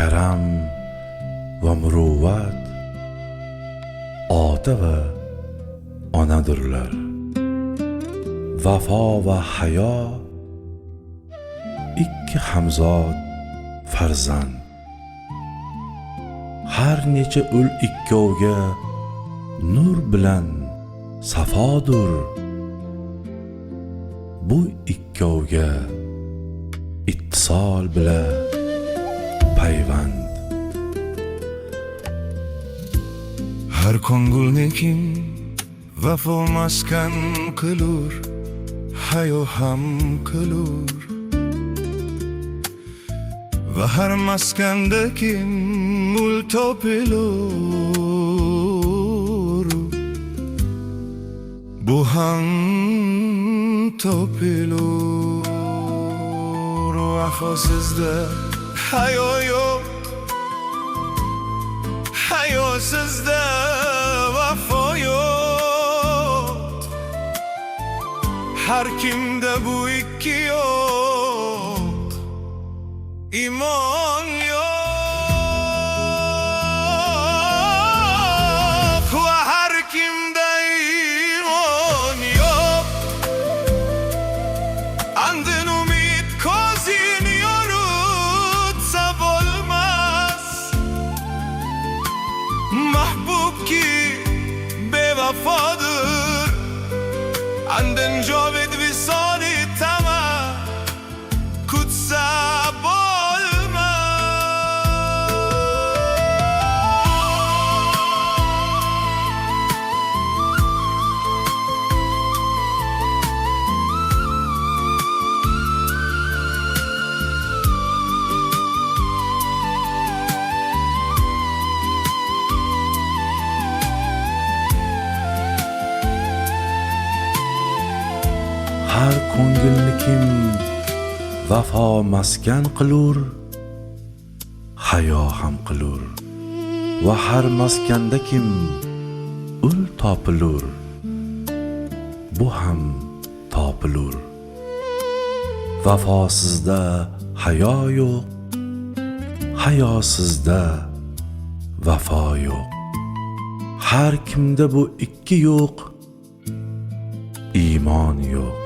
karam va muruvvat ota va onadirlar. Vafo va hayo ikki hamzod farzand. Har necha ul ikkovga nur bilan safodur. Bu ikkovga ittisol bilan payvand. Har ko'ngilni kim vafo maskan qilur, hayo ham qilur. Va har maskanda kim ul topilur, bu ham topilur. Vafosizda hayo yo'q, hayosizda vafo yo'q. Har kimda bu ikki yo'q, iymon yo'q. Va har kimda iymon yo'q, andin umid ko'zini yoritsa bo'lmas. Mahbub ki bevafodur, andin jovid visoli tama kutsa Har ko'ngilni kim vafo maskan qilur, hayo ham qilur. Va har maskanda kim ul topilur, bu ham topilur. Vafosizda hayo yo'q, hayosizda vafo yo'q. Har kimda bu ikki yo'q, iymon yo'q.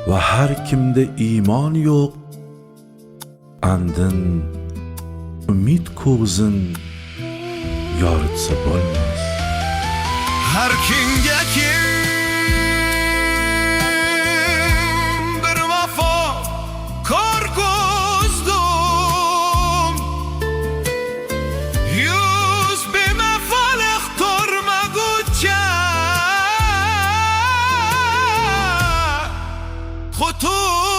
Va har kimda iymon yo'q, andin umid ko'zin yoritsa bo'lmas. Har kimga kim bir vafo ko'rg'uzdum, yuz bemafal iqtormaguncha xutur